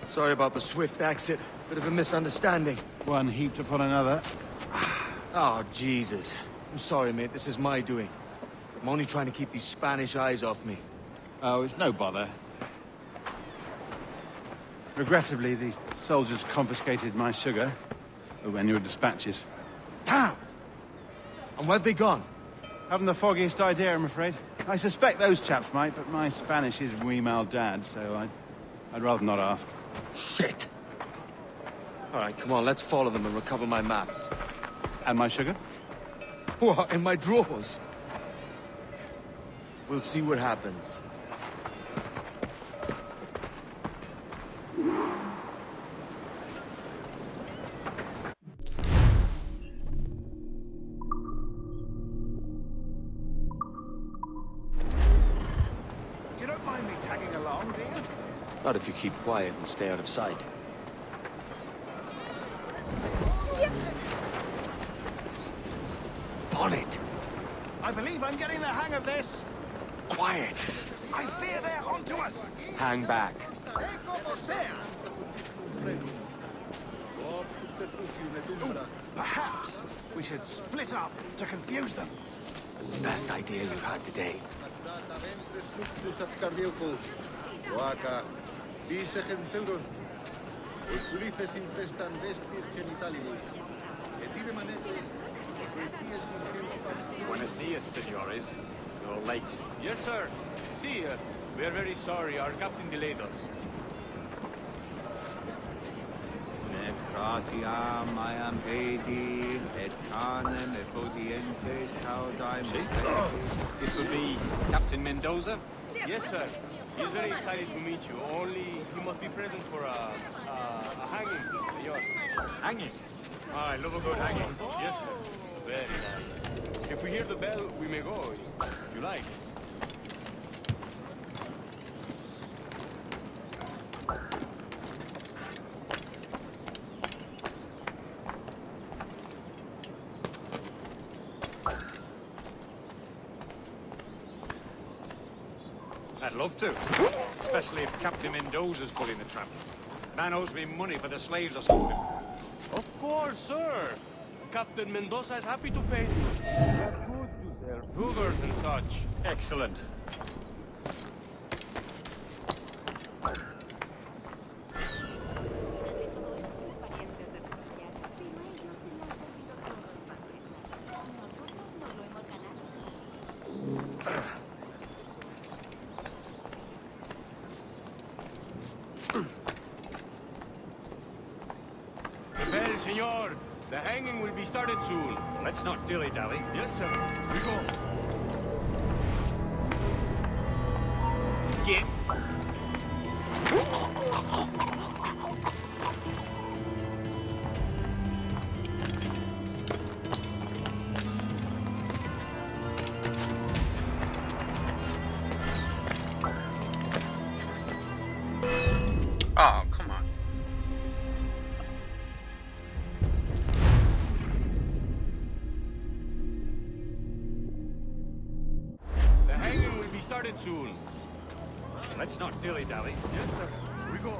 Sorry about the swift exit. Bit of a misunderstanding. One heaped upon another. Oh, Jesus. I'm sorry, mate. This is my doing. I'm only trying to keep these Spanish eyes off me. Oh, it's no bother. Regrettably, the soldiers confiscated my sugar when your dispatches. Damn! And where have they gone? Haven't the foggiest idea, I'm afraid. I suspect those chaps might, but my Spanish is muy mal dad, so I'd rather not ask. Shit! Alright, come on, let's follow them and recover my maps. And my sugar? What, in my drawers? We'll see what happens. You don't mind me tagging along, do you? Not if you keep quiet and stay out of sight. Bonnet! I believe I'm getting the hang of this. Quiet! I fear they're onto us. Hang back. Perhaps we should split up to confuse them. It's the best idea you've had today. Buenos dias, senores. You're late. Yes, sir. See, we are very sorry. Our captain delayed us. Gratiam, I am Adi, et canem, effodientes, caudam, This would be Captain Mendoza. Yes, sir. He's very excited to meet you. Only he must be present for a hanging, senor. Hanging. I love a good hanging. Yes, sir. Very nice. If we hear the bell, we may go, if you like. I'd love to. Especially if Captain Mendoza's pulling the trap. Man owes me money for the slaves or something. Of course, sir. Captain Mendoza is happy to pay you. We have goods to sell, cougars and such. Excellent. Well, senor, the hanging will be started soon. Let's not dilly-dally. Yes, sir. We go. Get. Oh, come on. The hanging will be started soon. Let's not dilly-dally. Yes, sir. We go.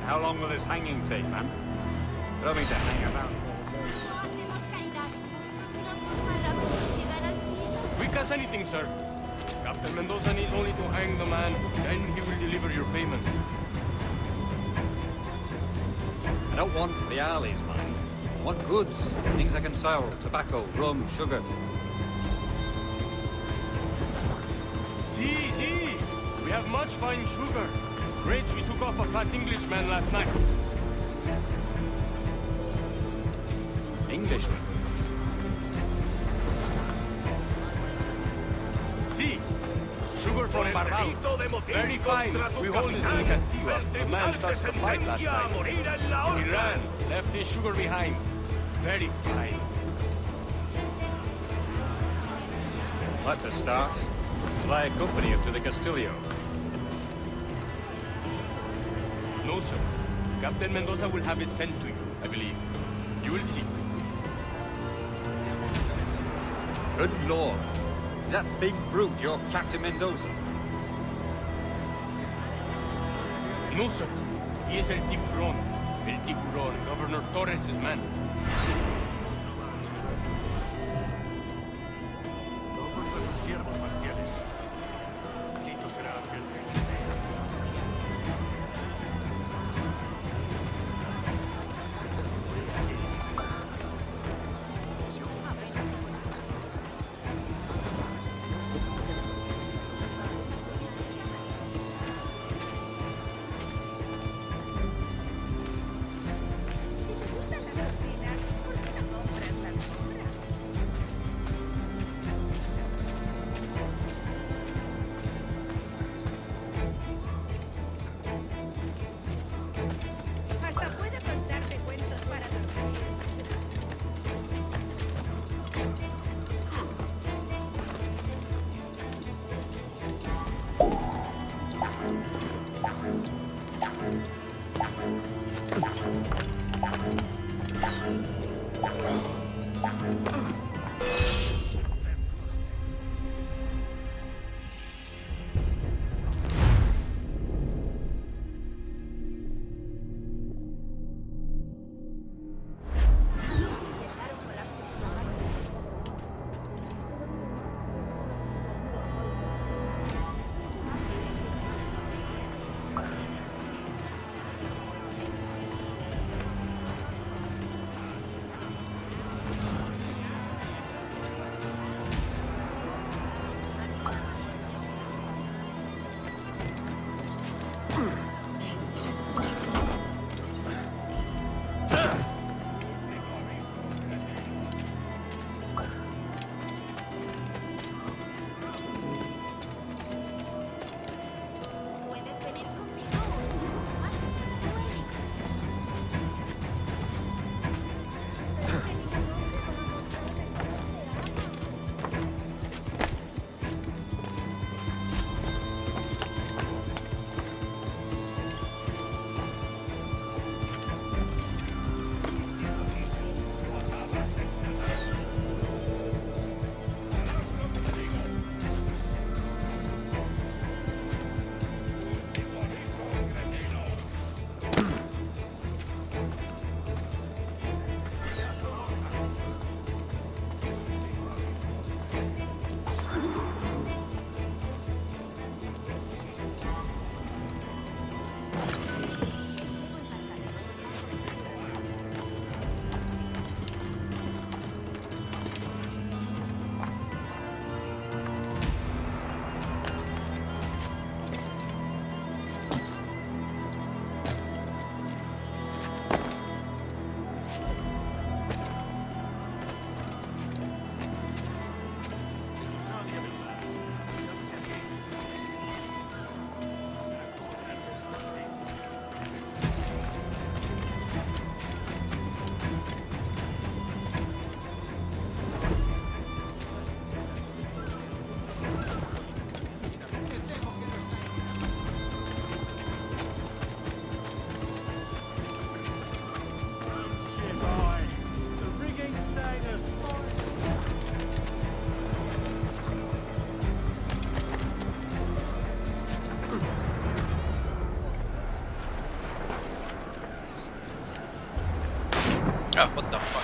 How long will this hanging take, man? Throw me to hang about. Hablemos caridad. Esta es una forma rápida de llegar al cielo. Quick as anything, sir. Captain Mendoza needs only to hang the man, then he will deliver your payment. I don't want reales, man. I want goods. Things I can sell. Tobacco, rum, sugar. See. We have much fine sugar. Rates we took off a fat Englishman last night. Englishman. See, sugar from Barbados. Very fine. We hold it in Castilla. The man started to fight last night. He ran, left his sugar behind. Very fine. That's a start. Shall I accompany you to the Castillo? No, sir. Captain Mendoza will have it sent to you, I believe. You will see. Good lord. Is that big brute your Captain Mendoza? No, sir. He is El Tiburón. El Tiburón, Governor Torres' man. Todos nuestros siervos más fieles. Bendito será aquel que... Si te gustan las sardinas, ¿por qué no compras la alfombra? Hasta puedo contarte cuentos para dormir. Oh, what the fuck?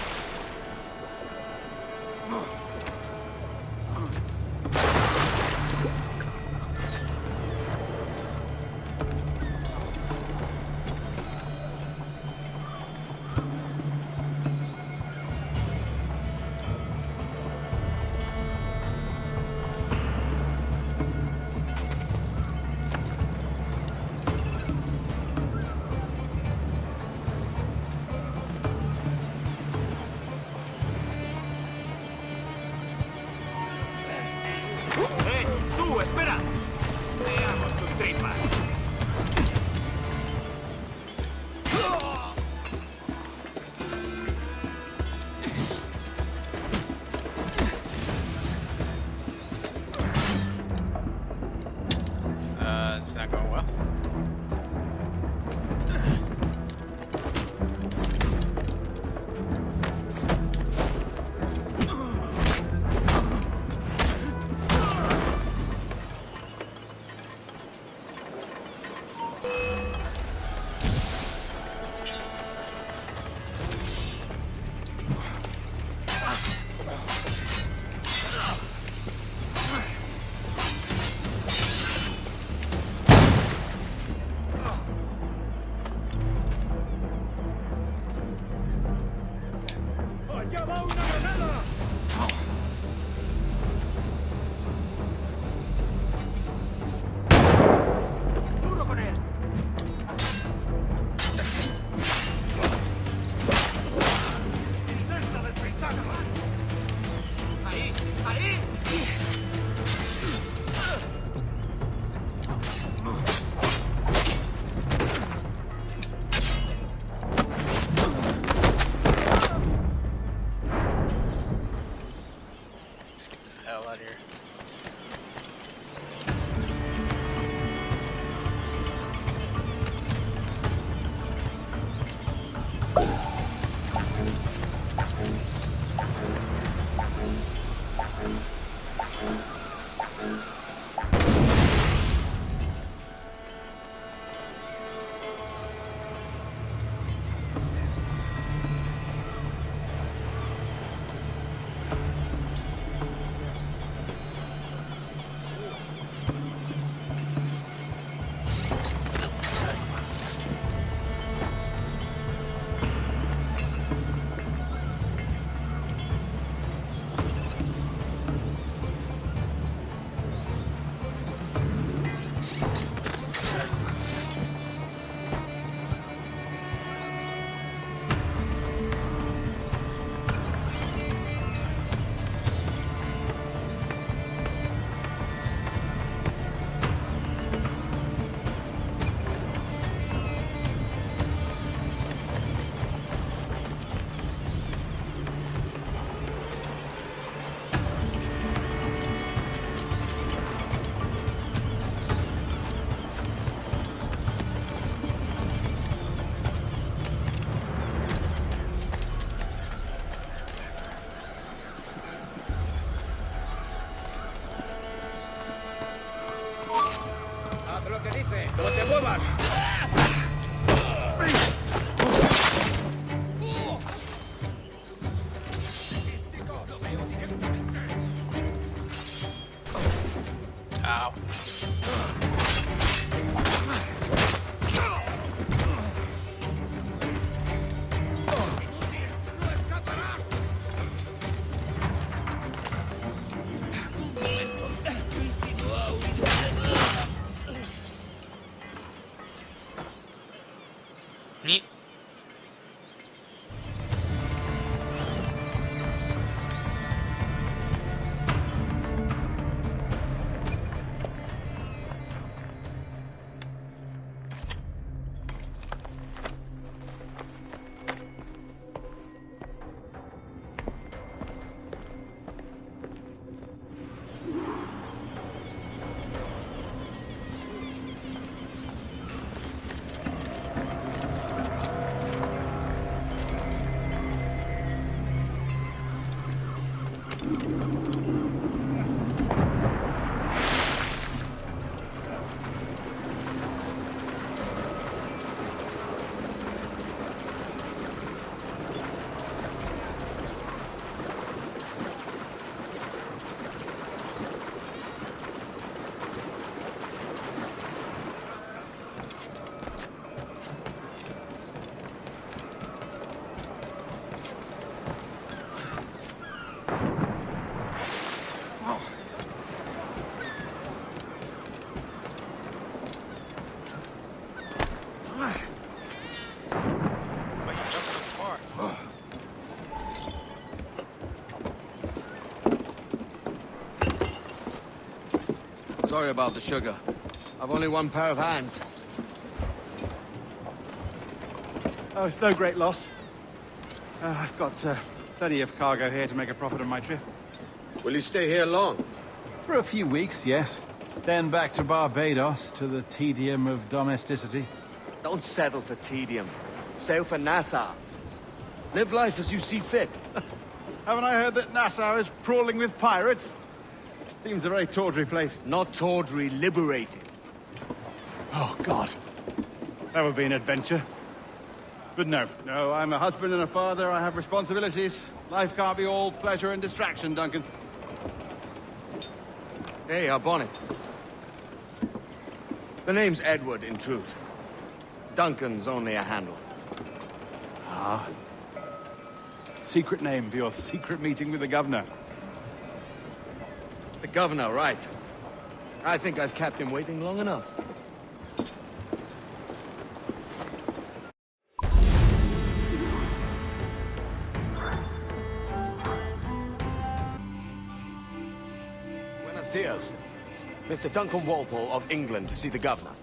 ¡Tú, espera! Veamos tus tripas. It's not going well. ¡Allá va una granada! ¡Duro con él! ¡Intenta despistarlo! ¡Ahí! ¡Ahí! Hell out of here. ¡Haz lo que dice! ¡No te muevas! Ow. ¡No escaparás! Neat. Sorry about the sugar. I've only one pair of hands. Oh, it's no great loss. I've got plenty of cargo here to make a profit on my trip. Will you stay here long? For a few weeks, yes. Then back to Barbados, to the tedium of domesticity. Don't settle for tedium. Sail for Nassau. Live life as you see fit. Haven't I heard that Nassau is crawling with pirates? Seems a very tawdry place. Not tawdry, liberated. Oh, God. That would be an adventure. But no, I'm a husband and a father. I have responsibilities. Life can't be all pleasure and distraction, Duncan. Hey, our bonnet. The name's Edward, in truth. Duncan's only a handle. Ah. Secret name for your secret meeting with the governor. The governor, right. I think I've kept him waiting long enough. Buenos dias. Mr. Duncan Walpole of England to see the governor.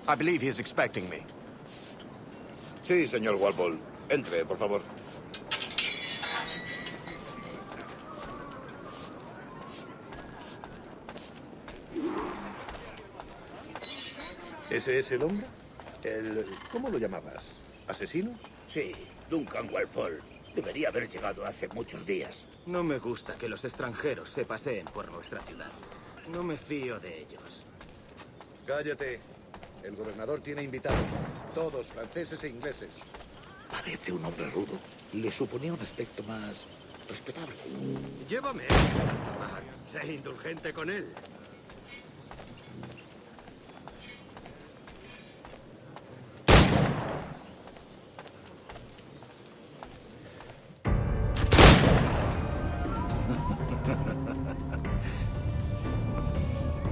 I believe he is expecting me. Sí, señor Walpole. Entre, por favor. ¿Ese es el hombre? ¿Cómo lo llamabas? ¿Asesino? Sí, Duncan Walpole. Debería haber llegado hace muchos días. No me gusta que los extranjeros se paseen por nuestra ciudad. No me fío de ellos. Cállate. El gobernador tiene invitados. Todos franceses e ingleses. Parece un hombre rudo. Le suponía un aspecto más respetable. Llévame a tomar. Sé indulgente con él.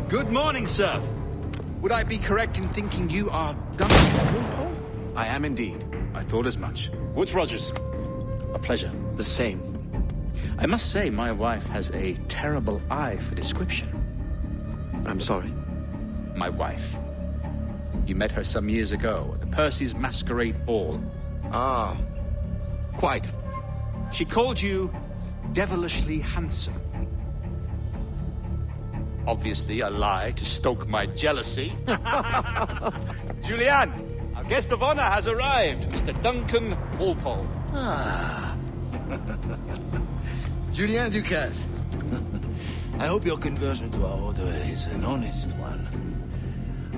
Good morning, sir. Would I be correct in thinking you are Duncan Walpole? I am indeed. I thought as much. Woods Rogers. A pleasure. The same. I must say, my wife has a terrible eye for description. I'm sorry. My wife. You met her some years ago at the Percy's Masquerade Ball. Ah, quite. She called you devilishly handsome. Obviously a lie to stoke my jealousy. Julianne, our guest of honor has arrived, Mr. Duncan Walpole. Ah. Julien Ducasse. I hope your conversion to our order is an honest one.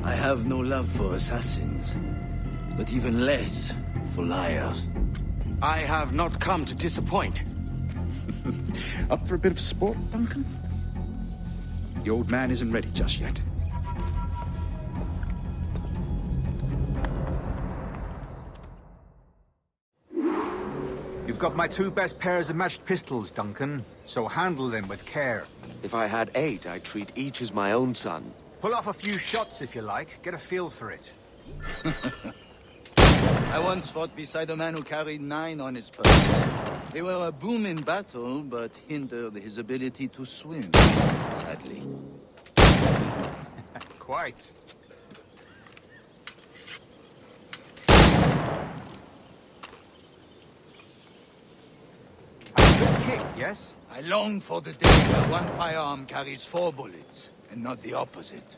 I have no love for assassins, but even less for liars. I have not come to disappoint. Up for a bit of sport, Duncan? The old man isn't ready just yet. You've got my two best pairs of matched pistols, Duncan, so handle them with care. If I had 8, I'd treat each as my own son. Pull off a few shots if you like. Get a feel for it. I once fought beside a man who carried 9 on his person. They were a boom in battle, but hindered his ability to swim, sadly. Quite. A good kick, yes? I long for the day where one firearm carries 4 bullets, and not the opposite.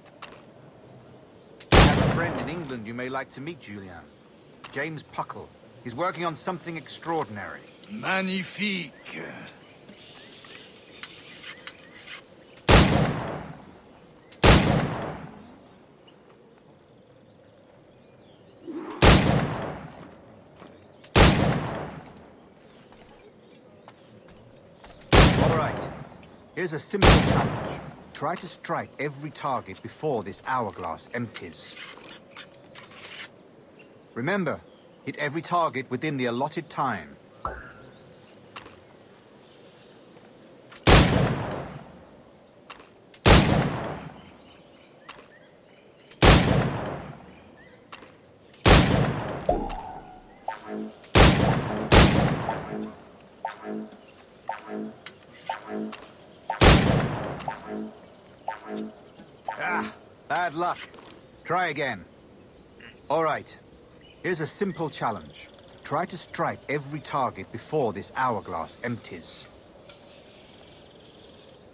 I have a friend in England you may like to meet, Julian. James Puckle. He's working on something extraordinary. Magnifique. All right. Here's a simple challenge. Try to strike every target before this hourglass empties. Remember, hit every target within the allotted time. Bad luck. Try again. All right. Here's a simple challenge. Try to strike every target before this hourglass empties.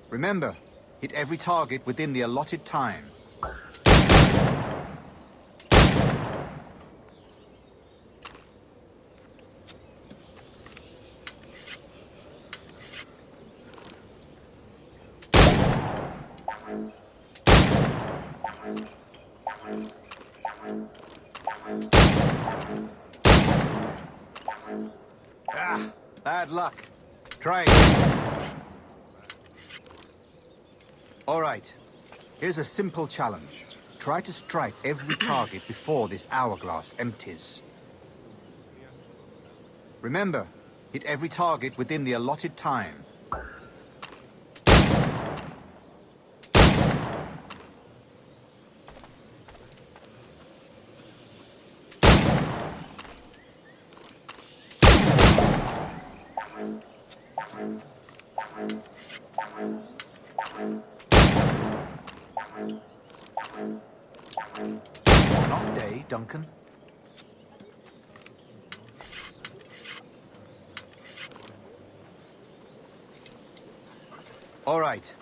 Remember, hit every target within the allotted time. Ah, bad luck. Try again. All right. Here's a simple challenge. Try to strike every target before this hourglass empties. Remember, hit every target within the allotted time. An off day, Duncan. All right.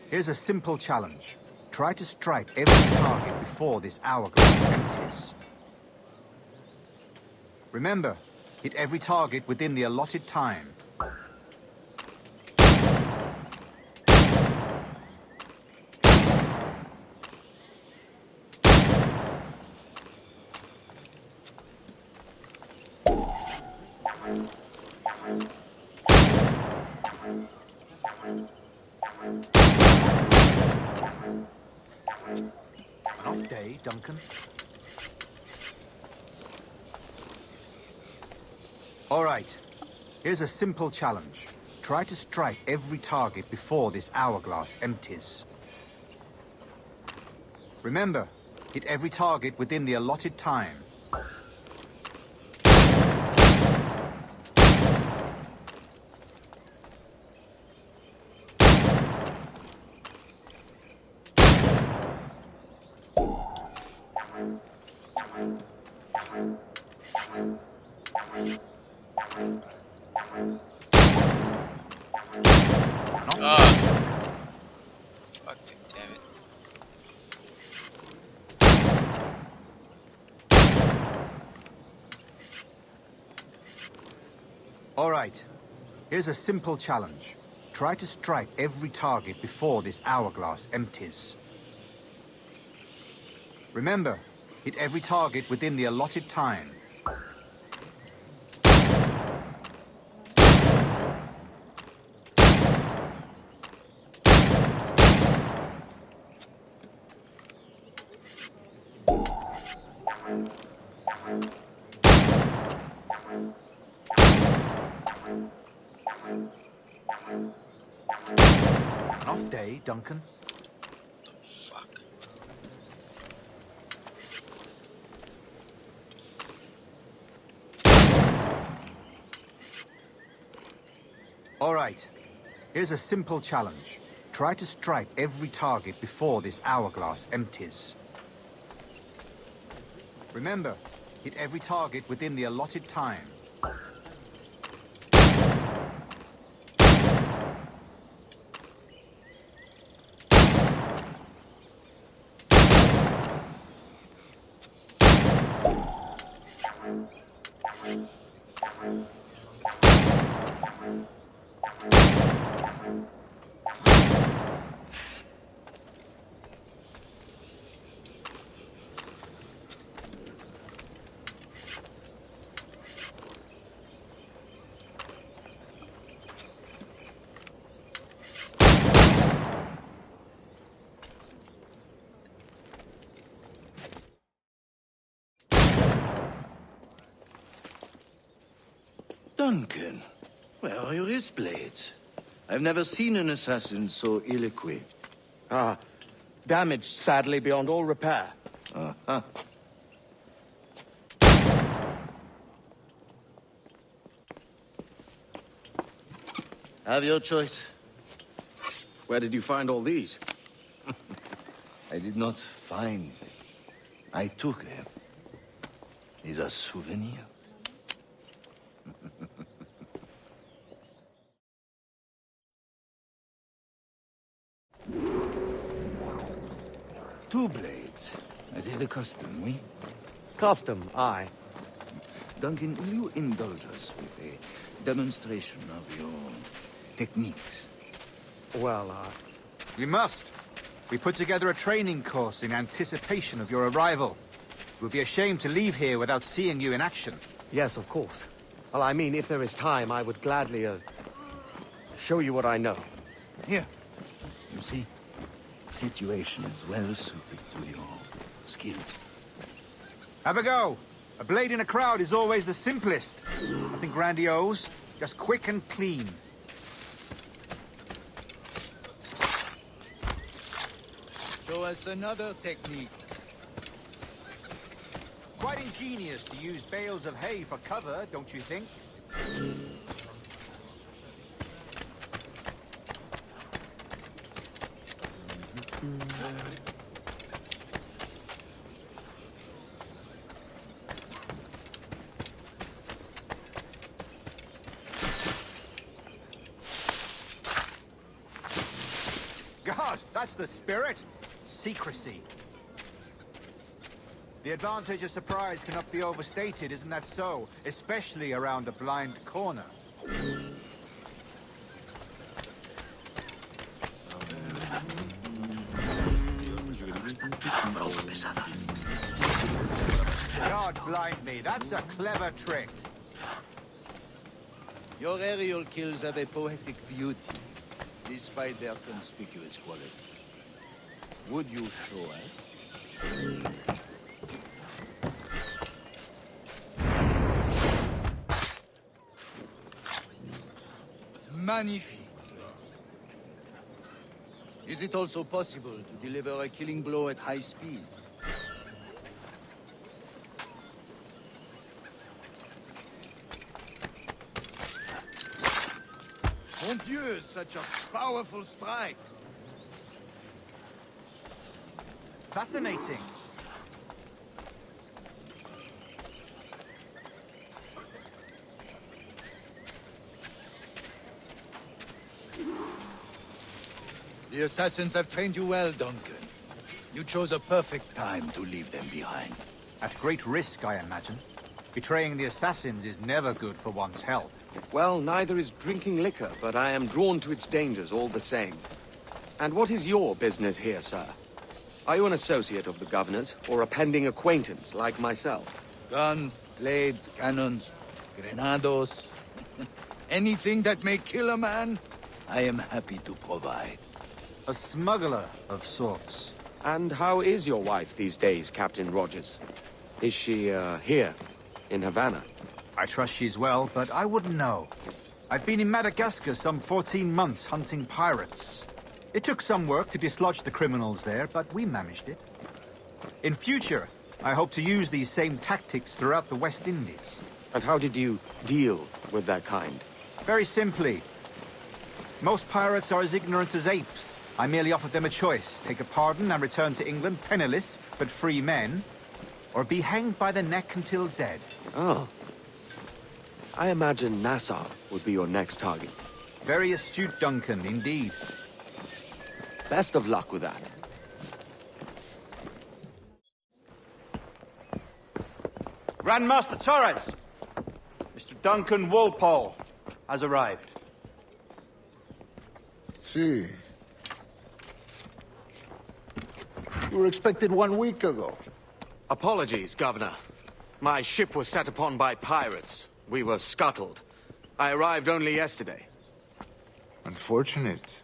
Here's a simple challenge. Try to strike every target before this hourglass empties. Remember, hit every target within the allotted time. An off day, Duncan. All right. Here's a simple challenge. Try to strike every target before this hourglass empties. Remember, hit every target within the allotted time. Fucking damn it. All right. Here's a simple challenge. Try to strike every target before this hourglass empties. Remember, hit every target within the allotted time. An off day, Duncan. Fuck. All right. Here's a simple challenge. Try to strike every target before this hourglass empties. Remember, hit every target within the allotted time. Duncan, where are your wrist blades? I've never seen an assassin so ill-equipped. Ah, damaged sadly beyond all repair. Uh-huh. Have your choice. Where did you find all these? I did not find them. I took them. Is a souvenir. Two blades, as is the custom, we? Custom, aye. Duncan, will you indulge us with a demonstration of your techniques? Well, We must. We put together a training course in anticipation of your arrival. It would be a shame to leave here without seeing you in action. yes, of course. Well, I mean, if there is time, I would gladly, show you what I know. Here. You see, situation is well suited to your skills. Have a go. A blade in a crowd is always the simplest. Nothing grandiose, just quick and clean. Show us another technique. Quite ingenious to use bales of hay for cover, don't you think? God, that's the spirit. Secrecy. The advantage of surprise cannot be overstated, isn't that so? Especially around a blind corner. God blind me, that's a clever trick. Your aerial kills have a poetic beauty, despite their conspicuous quality. Would you show us? Magnifique. Is it also possible to deliver a killing blow at high speed? Mon Dieu, such a powerful strike! Fascinating. The assassins have trained you well, Duncan. You chose a perfect time to leave them behind. At great risk, I imagine. Betraying the assassins is never good for one's health. Well, neither is drinking liquor, but I am drawn to its dangers all the same. And what is your business here, sir? Are you an associate of the governor's, or a pending acquaintance like myself? Guns, blades, cannons, grenados. Anything that may kill a man, I am happy to provide. A smuggler of sorts. And how is your wife these days, Captain Rogers? Is she, here, in Havana? I trust she's well, but I wouldn't know. I've been in Madagascar some 14 months hunting pirates. It took some work to dislodge the criminals there, but we managed it. In future, I hope to use these same tactics throughout the West Indies. And how did you deal with that kind? Very simply. Most pirates are as ignorant as apes. I merely offered them a choice. Take a pardon and return to England penniless, but free men. Or be hanged by the neck until dead. Oh. I imagine Nassau would be your next target. Very astute, Duncan, indeed. Best of luck with that. Grandmaster Torres! Mr. Duncan Walpole has arrived. See. You were expected 1 week ago. Apologies, Governor. My ship was set upon by pirates. We were scuttled. I arrived only yesterday. Unfortunate.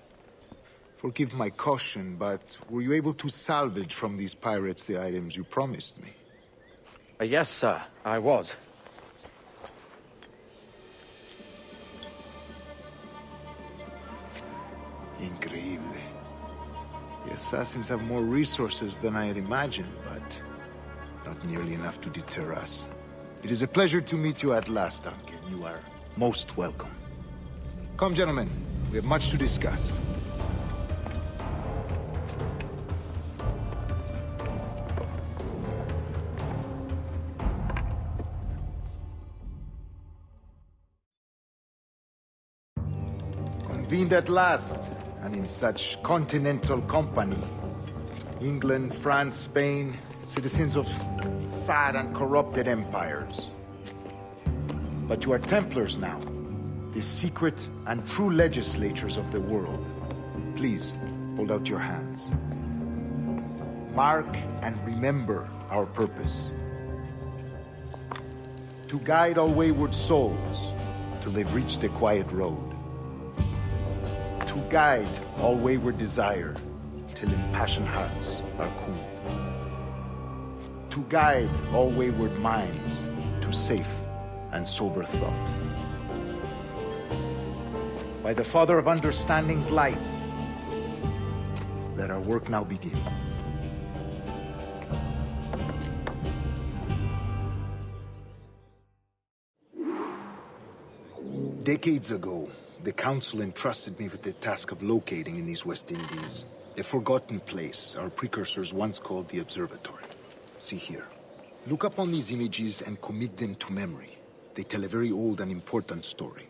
Forgive my caution, but were you able to salvage from these pirates the items you promised me? Yes, sir, I was. Increíble. The assassins have more resources than I had imagined, but not nearly enough to deter us. It is a pleasure to meet you at last, Duncan. You are most welcome. Come, gentlemen. We have much to discuss. Convened at last, and in such continental company. England, France, Spain, citizens of sad and corrupted empires. But you are Templars now, the secret and true legislatures of the world. Please, hold out your hands. Mark and remember our purpose. To guide all wayward souls till they've reached the quiet road. To guide all wayward desire till impassioned hearts are cooled. To guide all wayward minds to safe and sober thought. By the Father of Understanding's light, let our work now begin. Decades ago, the Council entrusted me with the task of locating in these West Indies a forgotten place our precursors once called the Observatory. See here. Look upon these images and commit them to memory. They tell a very old and important story.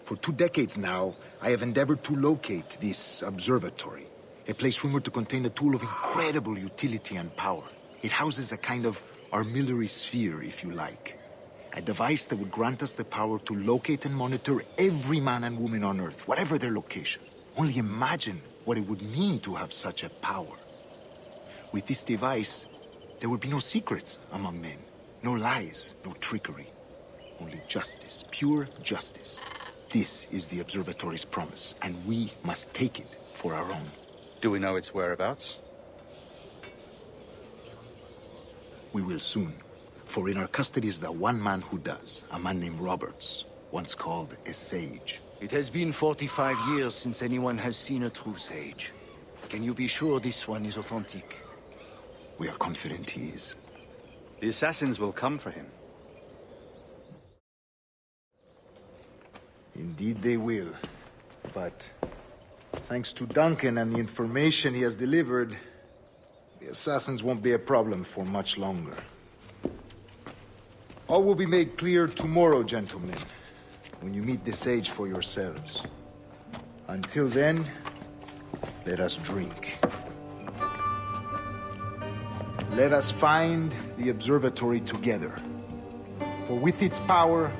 For 2 decades now, I have endeavored to locate this observatory, a place rumored to contain a tool of incredible utility and power. It houses a kind of armillary sphere, if you like. A device that would grant us the power to locate and monitor every man and woman on Earth, whatever their location. Only imagine what it would mean to have such a power. With this device, there would be no secrets among men, no lies, no trickery. Only justice, pure justice. This is the Observatory's promise, and we must take it for our own. Do we know its whereabouts? We will soon. For in our custody is the one man who does, a man named Roberts, once called a sage. It has been 45 years since anyone has seen a true sage. Can you be sure this one is authentic? We are confident he is. The assassins will come for him. Indeed they will. But thanks to Duncan and the information he has delivered, the assassins won't be a problem for much longer. All will be made clear tomorrow, gentlemen, when you meet the sage for yourselves. Until then, let us drink. Let us find the observatory together. For with its power,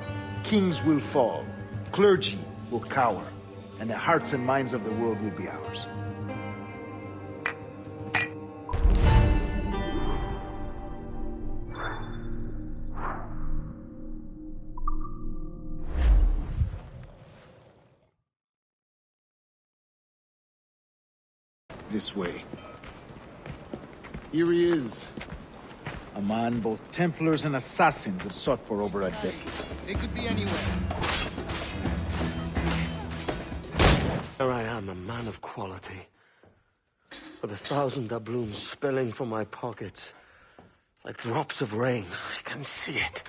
kings will fall, clergy will cower, and the hearts and minds of the world will be ours. This way. Here he is. A man both Templars and Assassins have sought for over a decade. It could be anywhere. Here I am, a man of quality. With 1,000 doubloons spilling from my pockets. Like drops of rain. I can see it.